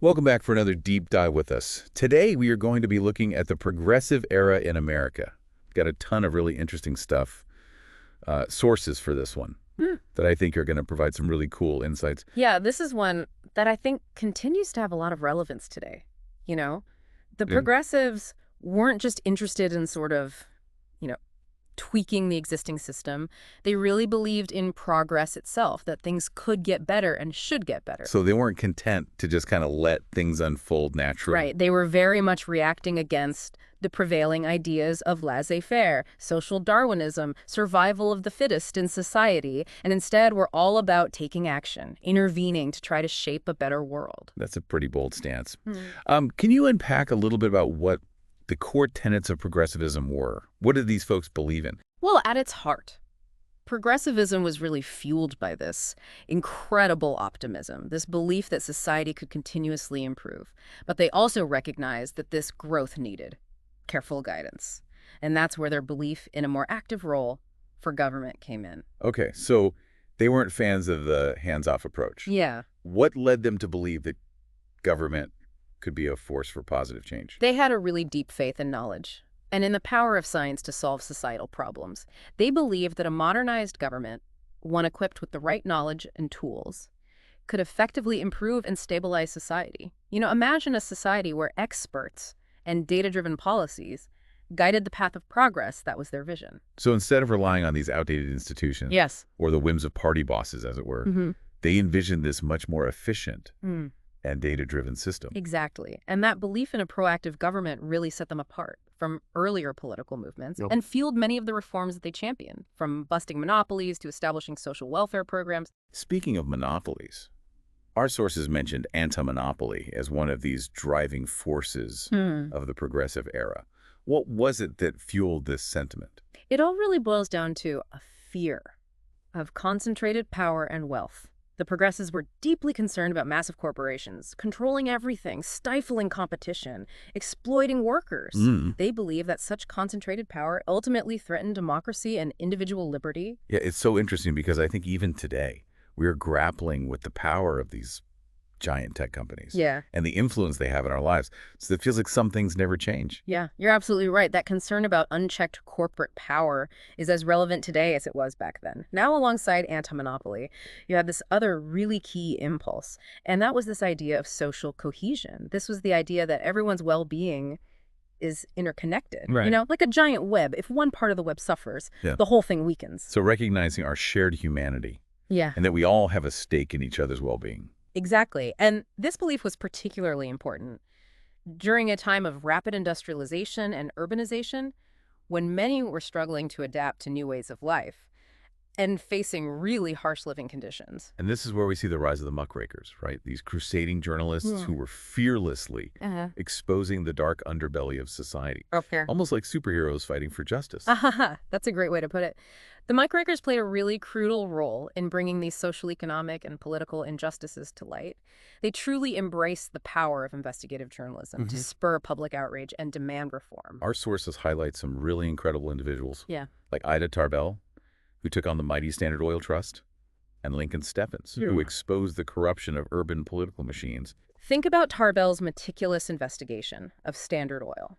Welcome back for another deep dive with us. Today, we are going to be looking at the progressive era in America. Got a ton of really interesting stuff, sources for this one Mm. that I think are going to provide some really cool insights. Yeah, this is one that I think continues to have a lot of relevance today. You know, the Yeah. progressives weren't just interested in sort of, you know, tweaking the existing system. They really believed in progress itself, that things could get better and should get better. So they weren't content to just kind of let things unfold naturally. Right. They were very much reacting against the prevailing ideas of laissez-faire, social Darwinism, survival of the fittest in society, and instead were all about taking action, intervening to try to shape a better world. That's a pretty bold stance. Hmm. Can you unpack a little bit about what the core tenets of progressivism were? What did these folks believe in? Well, at its heart, progressivism was really fueled by this incredible optimism, this belief that society could continuously improve. But they also recognized that this growth needed careful guidance. And that's where their belief in a more active role for government came in. Okay, so they weren't fans of the hands-off approach. Yeah. What led them to believe that government could be a force for positive change? They had a really deep faith in knowledge and in the power of science to solve societal problems. They believed that a modernized government, one equipped with the right knowledge and tools, could effectively improve and stabilize society. Imagine a society where experts and data-driven policies guided the path of progress. That was their vision. So instead of relying on these outdated institutions Yes. or the whims of party bosses, as it were, Mm-hmm. they envisioned this much more efficient and data-driven system. Exactly. And that belief in a proactive government really set them apart from earlier political movements Yep. and fueled many of the reforms that they championed, from busting monopolies to establishing social welfare programs. Speaking of monopolies, our sources mentioned anti-monopoly as one of these driving forces of the progressive era. What was it that fueled this sentiment? It all really boils down to a fear of concentrated power and wealth. The progressives were deeply concerned about massive corporations, controlling everything, stifling competition, exploiting workers. They believe that such concentrated power ultimately threatened democracy and individual liberty. Yeah, it's so interesting because I think even today, we're grappling with the power of these giant tech companies Yeah. and the influence they have in our lives. So it feels like some things never change. Yeah, you're absolutely right. That concern about unchecked corporate power is as relevant today as it was back then. Now, alongside anti-monopoly, you had this other really key impulse, and that was this idea of social cohesion. This was the idea that everyone's well-being is interconnected. Right. Like a giant web. If one part of the web suffers, Yeah. the whole thing weakens. So recognizing our shared humanity Yeah. and that we all have a stake in each other's well-being. Exactly. And this belief was particularly important during a time of rapid industrialization and urbanization, when many were struggling to adapt to new ways of life and facing really harsh living conditions. And this is where we see the rise of the muckrakers, right? These crusading journalists who were fearlessly exposing the dark underbelly of society. Okay. Almost like superheroes fighting for justice. That's a great way to put it. The muckrakers played a really crucial role in bringing these social, economic, and political injustices to light. They truly embraced the power of investigative journalism to spur public outrage and demand reform. Our sources highlight some really incredible individuals, Yeah. like Ida Tarbell, who took on the mighty Standard Oil Trust, and Lincoln Steffens, who exposed the corruption of urban political machines. Think about Tarbell's meticulous investigation of Standard Oil,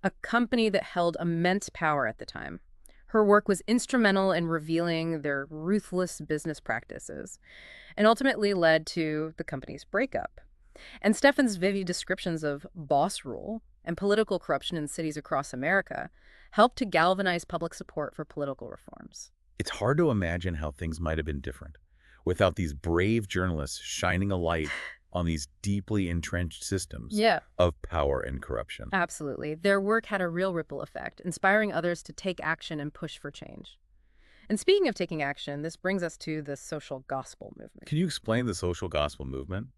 a company that held immense power at the time. Her work was instrumental in revealing their ruthless business practices and ultimately led to the company's breakup. And Steffens' vivid descriptions of boss rule and political corruption in cities across America helped to galvanize public support for political reforms. It's hard to imagine how things might have been different without these brave journalists shining a light on these deeply entrenched systems of power and corruption. Absolutely. Their work had a real ripple effect, inspiring others to take action and push for change. And speaking of taking action, this brings us to the social gospel movement. Can you explain the social gospel movement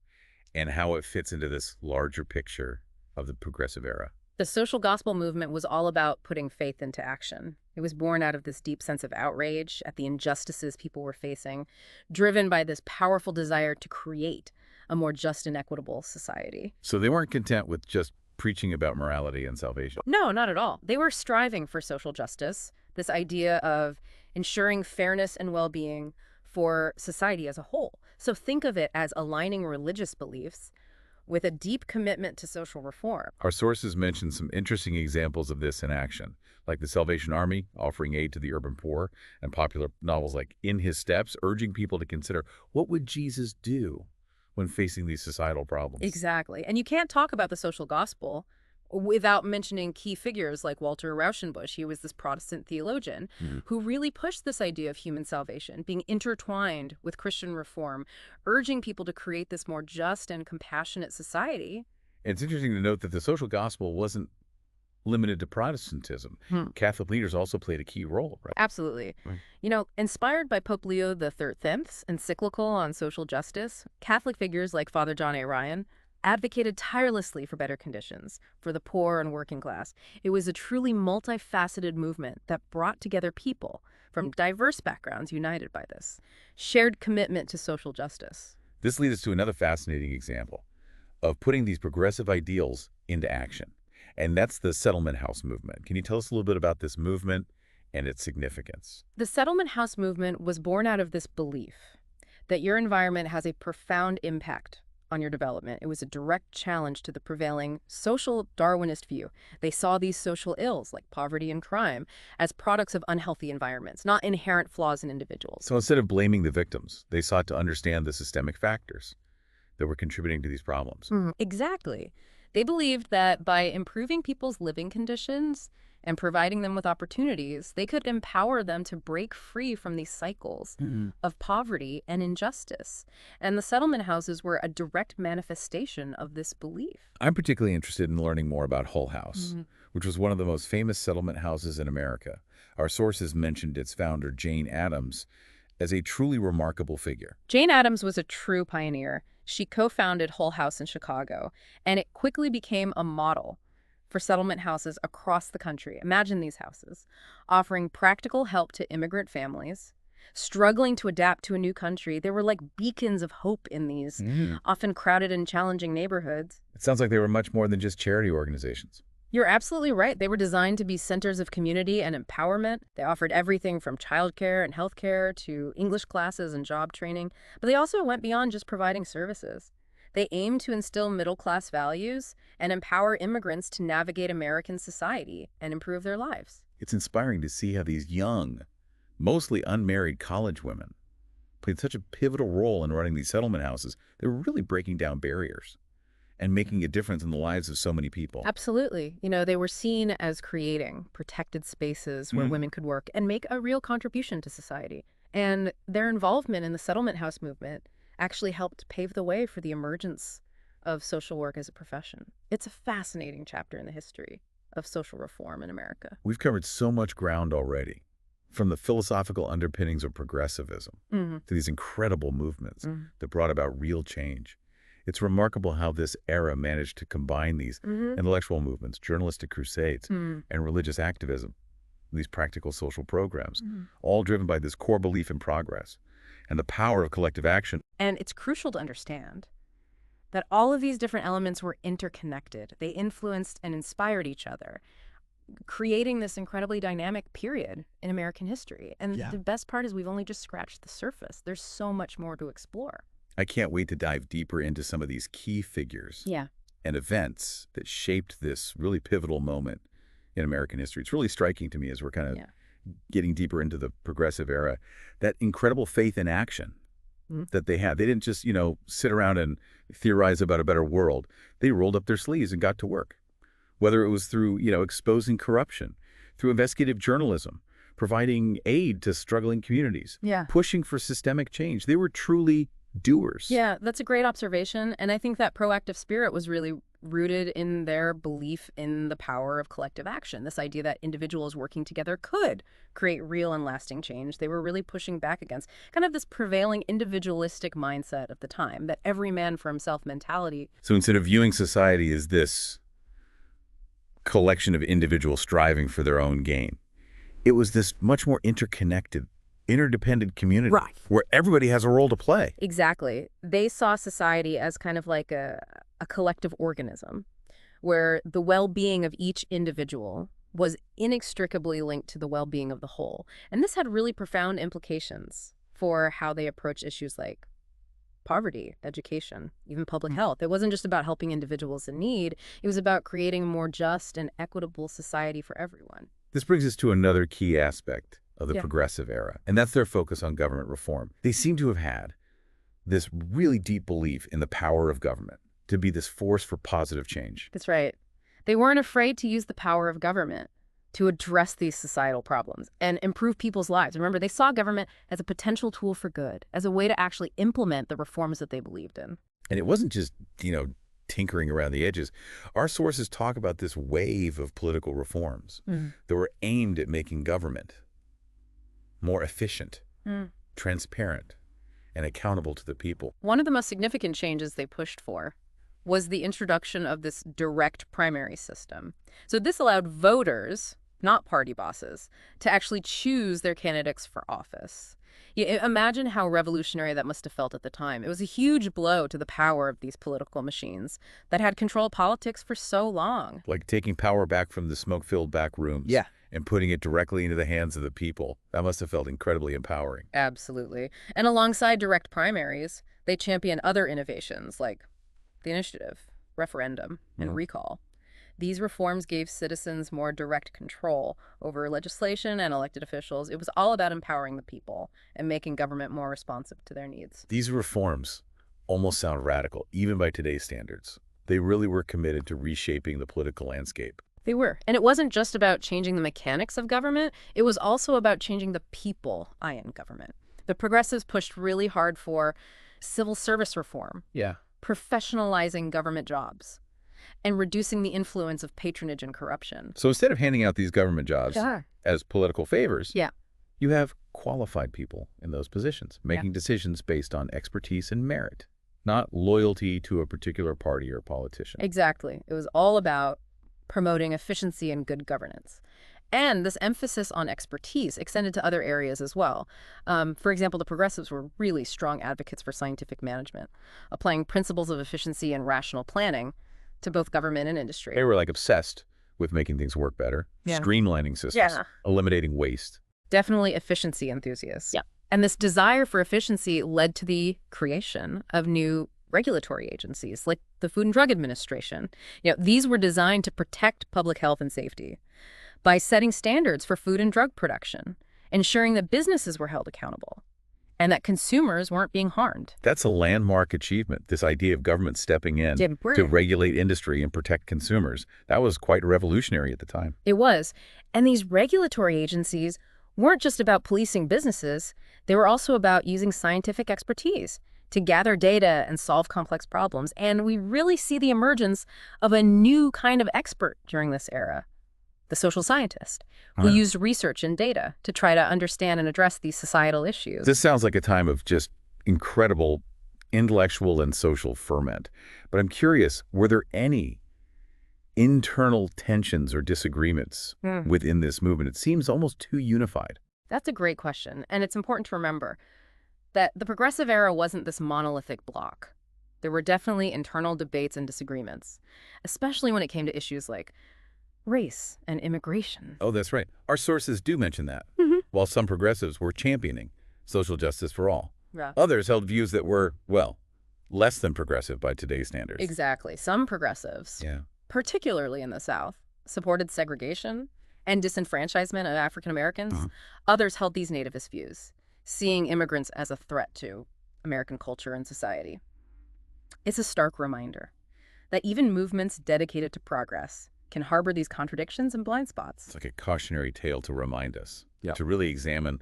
and how it fits into this larger picture of the progressive era? The social gospel movement was all about putting faith into action. It was born out of this deep sense of outrage at the injustices people were facing, driven by this powerful desire to create a more just and equitable society. So they weren't content with just preaching about morality and salvation. No, not at all. They were striving for social justice, this idea of ensuring fairness and well-being for society as a whole. So think of it as aligning religious beliefs with a deep commitment to social reform. Our sources mention some interesting examples of this in action, like the Salvation Army offering aid to the urban poor, and popular novels like In His Steps urging people to consider what would Jesus do when facing these societal problems. Exactly. And you can't talk about the social gospel without mentioning key figures like Walter Rauschenbusch. He was this Protestant theologian who really pushed this idea of human salvation being intertwined with Christian reform, urging people to create this more just and compassionate society. It's interesting to note that the social gospel wasn't limited to Protestantism. Catholic leaders also played a key role, right? Absolutely. Right. You know, inspired by Pope Leo XIII's encyclical on social justice, Catholic figures like Father John A. Ryan advocated tirelessly for better conditions for the poor and working class. It was a truly multifaceted movement that brought together people from diverse backgrounds united by this shared commitment to social justice. This leads us to another fascinating example of putting these progressive ideals into action, and that's the settlement house movement. Can you tell us a little bit about this movement and its significance? The settlement house movement was born out of this belief that your environment has a profound impact on your development. It was a direct challenge to the prevailing social Darwinist view. They saw these social ills, like poverty and crime, as products of unhealthy environments, not inherent flaws in individuals. So instead of blaming the victims, they sought to understand the systemic factors that were contributing to these problems. Exactly. They believed that by improving people's living conditions and providing them with opportunities, they could empower them to break free from these cycles of poverty and injustice. And the settlement houses were a direct manifestation of this belief. I'm particularly interested in learning more about Hull House, which was one of the most famous settlement houses in America. Our sources mentioned its founder, Jane Addams, as a truly remarkable figure. Jane Addams was a true pioneer. She co-founded Hull House in Chicago, and it quickly became a model for settlement houses across the country. Imagine these houses, offering practical help to immigrant families, struggling to adapt to a new country. They were like beacons of hope in these often crowded and challenging neighborhoods. It sounds like they were much more than just charity organizations. You're absolutely right. They were designed to be centers of community and empowerment. They offered everything from childcare and healthcare to English classes and job training, but they also went beyond just providing services. They aimed to instill middle-class values and empower immigrants to navigate American society and improve their lives. It's inspiring to see how these young, mostly unmarried college women played such a pivotal role in running these settlement houses. They were really breaking down barriers and making a difference in the lives of so many people. Absolutely. You know, they were seen as creating protected spaces where women could work and make a real contribution to society. And their involvement in the settlement house movement actually helped pave the way for the emergence of social work as a profession. It's a fascinating chapter in the history of social reform in America. We've covered so much ground already, from the philosophical underpinnings of progressivism to these incredible movements that brought about real change. It's remarkable how this era managed to combine these intellectual movements, journalistic crusades, and religious activism, these practical social programs, all driven by this core belief in progress and the power of collective action. And it's crucial to understand that all of these different elements were interconnected. They influenced and inspired each other, creating this incredibly dynamic period in American history. And the best part is we've only just scratched the surface. There's so much more to explore. I can't wait to dive deeper into some of these key figures and events that shaped this really pivotal moment in American history. It's really striking to me as we're kind of getting deeper into the progressive era, that incredible faith in action that they had. They didn't just, sit around and theorize about a better world. They rolled up their sleeves and got to work, whether it was through, exposing corruption, through investigative journalism, providing aid to struggling communities, pushing for systemic change. They were truly doers. Yeah, that's a great observation. And I think that proactive spirit was really rooted in their belief in the power of collective action, this idea that individuals working together could create real and lasting change. They were really pushing back against kind of this prevailing individualistic mindset of the time, that every man for himself mentality. So instead of viewing society as this collection of individuals striving for their own gain, it was this much more interconnected, interdependent community where everybody has a role to play. Exactly. They saw society as kind of like a collective organism where the well-being of each individual was inextricably linked to the well-being of the whole. And this had really profound implications for how they approach issues like poverty, education, even public health. It wasn't just about helping individuals in need. It was about creating a more just and equitable society for everyone. This brings us to another key aspect of the progressive era, and that's their focus on government reform. They seem to have had this really deep belief in the power of government to be this force for positive change. That's right. They weren't afraid to use the power of government to address these societal problems and improve people's lives. Remember, they saw government as a potential tool for good, as a way to actually implement the reforms that they believed in. And it wasn't just, tinkering around the edges. Our sources talk about this wave of political reforms that were aimed at making government more efficient, transparent, and accountable to the people. One of the most significant changes they pushed for was the introduction of this direct primary system. So this allowed voters, not party bosses, to actually choose their candidates for office. Imagine how revolutionary that must have felt at the time. It was a huge blow to the power of these political machines that had controlled politics for so long. Like taking power back from the smoke-filled back rooms and putting it directly into the hands of the people. That must have felt incredibly empowering. Absolutely. And alongside direct primaries, they championed other innovations like the initiative, referendum, and recall. These reforms gave citizens more direct control over legislation and elected officials. It was all about empowering the people and making government more responsive to their needs. These reforms almost sound radical, even by today's standards. They really were committed to reshaping the political landscape. They were. And it wasn't just about changing the mechanics of government. It was also about changing the people in government. The progressives pushed really hard for civil service reform. Professionalizing government jobs, and reducing the influence of patronage and corruption. So instead of handing out these government jobs as political favors, you have qualified people in those positions, making decisions based on expertise and merit, not loyalty to a particular party or politician. Exactly. It was all about promoting efficiency and good governance. And this emphasis on expertise extended to other areas as well. For example, the progressives were really strong advocates for scientific management, applying principles of efficiency and rational planning to both government and industry. They were obsessed with making things work better, streamlining systems, eliminating waste. Definitely efficiency enthusiasts. And this desire for efficiency led to the creation of new regulatory agencies like the Food and Drug Administration. These were designed to protect public health and safety by setting standards for food and drug production, ensuring that businesses were held accountable, and that consumers weren't being harmed. That's a landmark achievement, this idea of government stepping in to regulate industry and protect consumers. That was quite revolutionary at the time. It was. And these regulatory agencies weren't just about policing businesses. They were also about using scientific expertise to gather data and solve complex problems. And we really see the emergence of a new kind of expert during this era. The social scientist, who used research and data to try to understand and address these societal issues. This sounds like a time of just incredible intellectual and social ferment. But I'm curious, were there any internal tensions or disagreements within this movement? It seems almost too unified. That's a great question. And it's important to remember that the progressive era wasn't this monolithic block. There were definitely internal debates and disagreements, especially when it came to issues like race and immigration. Oh, that's right. Our sources do mention that. While some progressives were championing social justice for all, others held views that were, less than progressive by today's standards. Exactly. Some progressives, particularly in the South, supported segregation and disenfranchisement of African Americans. Others held these nativist views, seeing immigrants as a threat to American culture and society. It's a stark reminder that even movements dedicated to progress can harbor these contradictions and blind spots. It's like a cautionary tale to remind us to really examine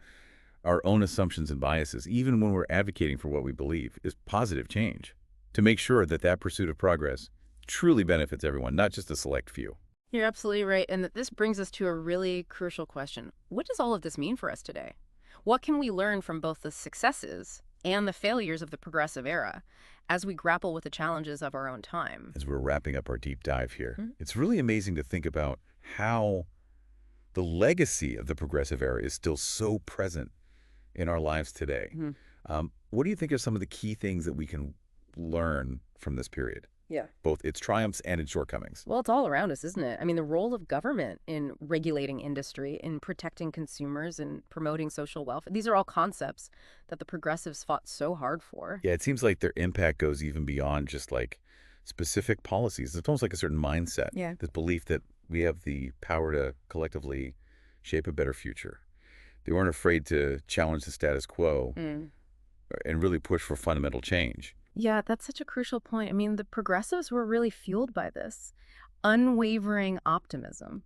our own assumptions and biases, even when we're advocating for what we believe is positive change, to make sure that that pursuit of progress truly benefits everyone, not just a select few. You're absolutely right. And this brings us to a really crucial question. What does all of this mean for us today? What can we learn from both the successes and the failures of the progressive era as we grapple with the challenges of our own time? As we're wrapping up our deep dive here, it's really amazing to think about how the legacy of the progressive era is still so present in our lives today. What do you think are some of the key things that we can learn from this period? Yeah. both its triumphs and its shortcomings. Well, it's all around us, isn't it? I mean, the role of government in regulating industry, in protecting consumers and promoting social welfare, these are all concepts that the progressives fought so hard for. Yeah, it seems like their impact goes even beyond just like specific policies. It's almost like a certain mindset, this belief that we have the power to collectively shape a better future. They weren't afraid to challenge the status quo and really push for fundamental change. Yeah, that's such a crucial point. I mean, the progressives were really fueled by this unwavering optimism,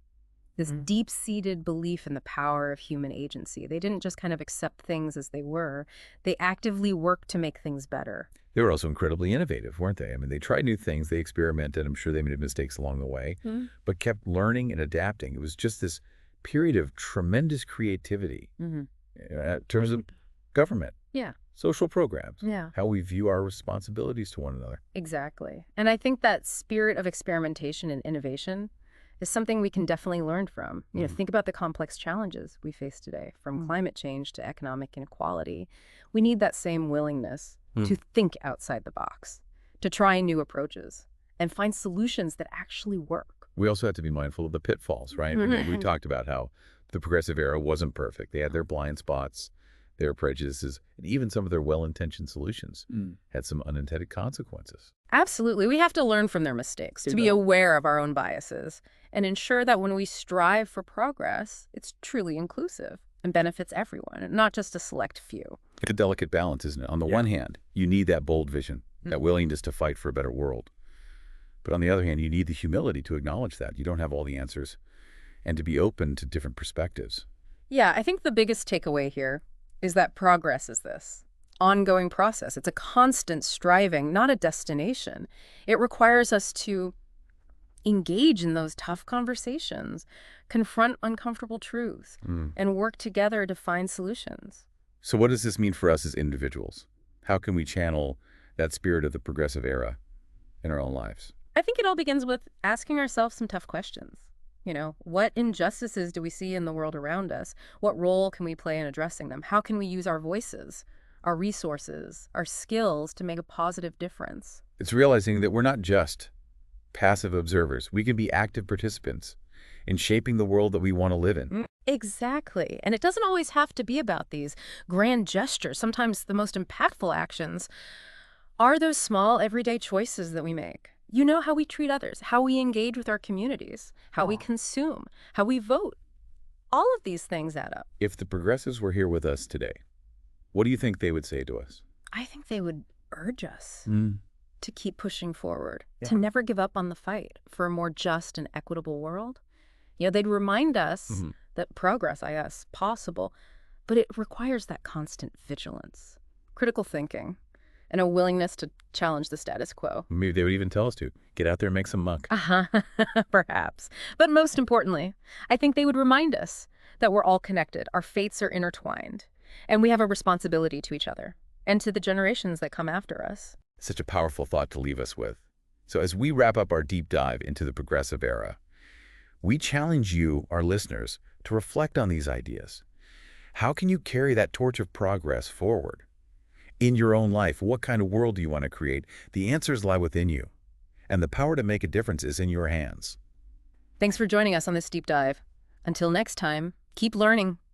this deep-seated belief in the power of human agency. They didn't just kind of accept things as they were. They actively worked to make things better. They were also incredibly innovative, weren't they? I mean, they tried new things, they experimented. I'm sure they made mistakes along the way, but kept learning and adapting. It was just this period of tremendous creativity in terms of government. Yeah. Social programs. Yeah. How we view our responsibilities to one another. Exactly. And I think that spirit of experimentation and innovation is something we can definitely learn from. You know, think about the complex challenges we face today, from climate change to economic inequality. We need that same willingness to think outside the box, to try new approaches, and find solutions that actually work. We also have to be mindful of the pitfalls, right? We talked about how the progressive era wasn't perfect. They had their blind spots, their prejudices, and even some of their well-intentioned solutions had some unintended consequences. Absolutely. We have to learn from their mistakes, to be aware of our own biases, and ensure that when we strive for progress, it's truly inclusive and benefits everyone, not just a select few. It's a delicate balance, isn't it? On the one hand, you need that bold vision, that willingness to fight for a better world. But on the other hand, you need the humility to acknowledge that you don't have all the answers and to be open to different perspectives. Yeah, I think the biggest takeaway here is that progress is this ongoing process. It's a constant striving, not a destination. It requires us to engage in those tough conversations, confront uncomfortable truths, and work together to find solutions. So what does this mean for us as individuals? How can we channel that spirit of the progressive era in our own lives? I think it all begins with asking ourselves some tough questions. You know, what injustices do we see in the world around us? What role can we play in addressing them? How can we use our voices, our resources, our skills to make a positive difference? It's realizing that we're not just passive observers. We can be active participants in shaping the world that we want to live in. Exactly. And it doesn't always have to be about these grand gestures. Sometimes the most impactful actions are those small, everyday choices that we make. You know, how we treat others, how we engage with our communities, how we consume, how we vote. All of these things add up. If the progressives were here with us today, what do you think they would say to us? I think they would urge us to keep pushing forward, to never give up on the fight for a more just and equitable world. You know, they'd remind us that progress, I guess, possible, but it requires that constant vigilance, critical thinking, and a willingness to challenge the status quo. Maybe they would even tell us to get out there and make some muck. Perhaps. But most importantly, I think they would remind us that we're all connected. Our fates are intertwined, and we have a responsibility to each other and to the generations that come after us. Such a powerful thought to leave us with. So as we wrap up our deep dive into the progressive era, we challenge you, our listeners, to reflect on these ideas. How can you carry that torch of progress forward? In your own life, what kind of world do you want to create? The answers lie within you, and the power to make a difference is in your hands. Thanks for joining us on this deep dive. Until next time, keep learning.